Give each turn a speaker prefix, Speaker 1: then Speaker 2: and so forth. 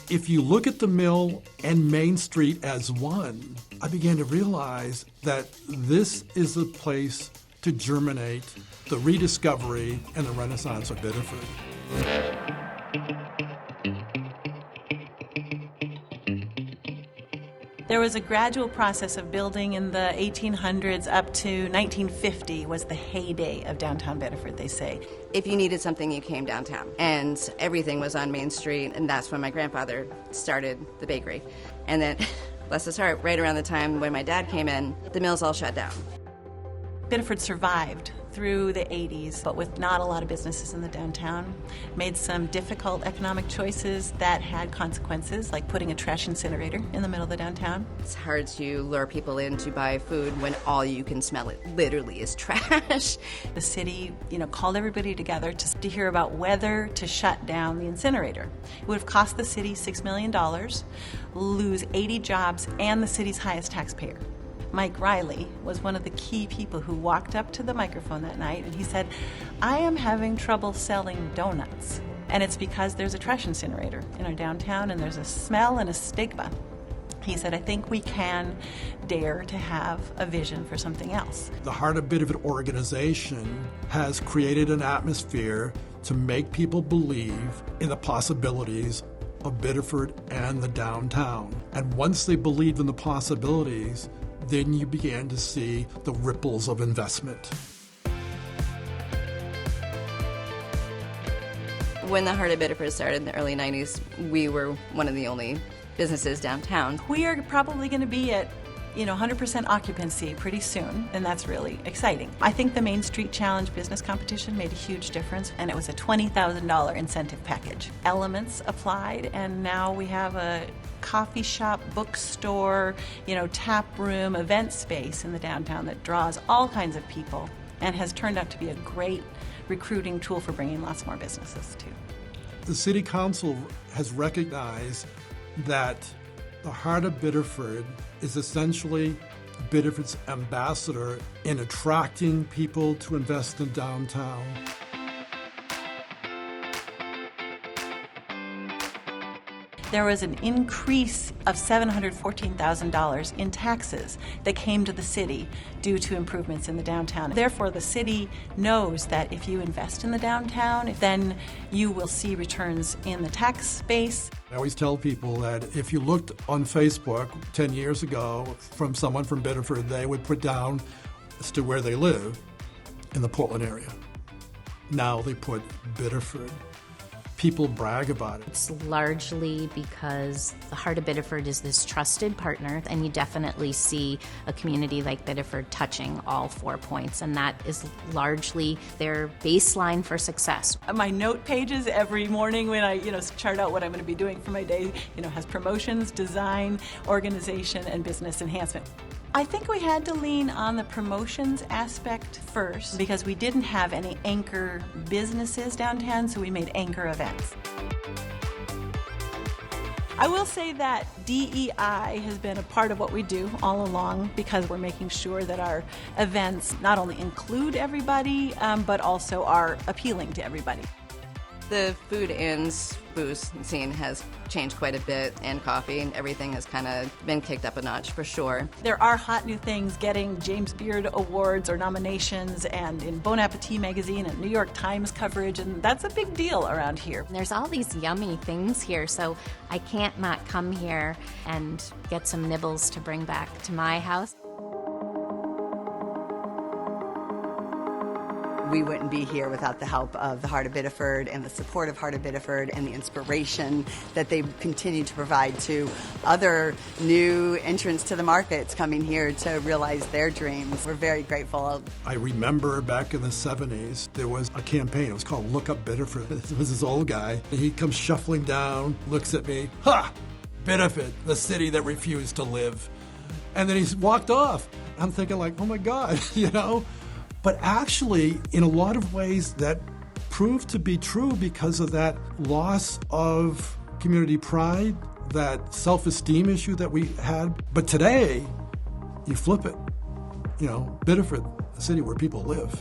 Speaker 1: If you look at the mill and Main Street as one, I began to realize that this is a place to germinate the rediscovery and the renaissance of Biddeford.
Speaker 2: There was a gradual process of building in the 1800s up to 1950 was the heyday of downtown Biddeford, they say.
Speaker 3: If you needed something, you came downtown. And everything was on Main Street, and that's when my grandfather started the bakery. And then, bless his heart, right around the time when my dad came in, the mills all shut down.
Speaker 2: Biddeford survived through the 80s, but with not a lot of businesses in the downtown. Made some difficult economic choices that had consequences, like putting a trash incinerator in the middle of the downtown.
Speaker 3: It's hard to lure people in to buy food when all you can smell it literally is trash.
Speaker 2: The city, called everybody together to hear about whether to shut down the incinerator. It would have cost the city $6 million, lose 80 jobs, and the city's highest taxpayer. Mike Riley was one of the key people who walked up to the microphone that night, and he said, "I am having trouble selling donuts. And it's because there's a trash incinerator in our downtown, and there's a smell and a stigma." He said, "I think we can dare to have a vision for something else."
Speaker 1: The Heart of Biddeford organization has created an atmosphere to make people believe in the possibilities of Biddeford and the downtown. And once they believed in the possibilities, then you began to see the ripples of investment.
Speaker 3: When the Heart of Biddeford started in the early 90s, we were one of the only businesses downtown.
Speaker 2: We are probably going to be at 100% occupancy pretty soon, and that's really exciting. I think the Main Street Challenge business competition made a huge difference, and it was a $20,000 incentive package. Elements applied, and now we have a coffee shop, bookstore, tap room, event space in the downtown that draws all kinds of people and has turned out to be a great recruiting tool for bringing lots more businesses too.
Speaker 1: The City Council has recognized that the Heart of Biddeford is essentially Biddeford's ambassador in attracting people to invest in downtown.
Speaker 2: There was an increase of $714,000 in taxes that came to the city due to improvements in the downtown. Therefore, the city knows that if you invest in the downtown, then you will see returns in the tax base.
Speaker 1: I always tell people that if you looked on Facebook 10 years ago from someone from Biddeford, they would put down as to where they live in the Portland area. Now they put Biddeford. People brag about it.
Speaker 4: It's largely because the Heart of Biddeford is this trusted partner, and you definitely see a community like Biddeford touching all 4 points, and that is largely their baseline for success.
Speaker 2: My note pages every morning when I chart out what I'm going to be doing for my day, has promotions, design, organization, and business enhancement. I think we had to lean on the promotions aspect first because we didn't have any anchor businesses downtown, so we made anchor events. I will say that DEI has been a part of what we do all along because we're making sure that our events not only include everybody, but also are appealing to everybody.
Speaker 3: The food and booze scene has changed quite a bit, and coffee, and everything has kind of been kicked up a notch for sure.
Speaker 2: There are hot new things getting James Beard awards or nominations, and in Bon Appetit magazine and New York Times coverage, and that's a big deal around here.
Speaker 4: There's all these yummy things here, so I can't not come here and get some nibbles to bring back to my house.
Speaker 5: We wouldn't be here without the help of the Heart of Biddeford and the support of Heart of Biddeford and the inspiration that they continue to provide to other new entrants to the markets coming here to realize their dreams. We're very grateful.
Speaker 1: I remember back in the 70s, there was a campaign. It was called Look Up Biddeford. It was this old guy. He comes shuffling down, looks at me. Ha! Biddeford, the city that refused to live. And then he's walked off. I'm thinking like, oh my God, But actually, in a lot of ways, that proved to be true because of that loss of community pride, that self-esteem issue that we had. But today, you flip it. Biddeford, a city where people live.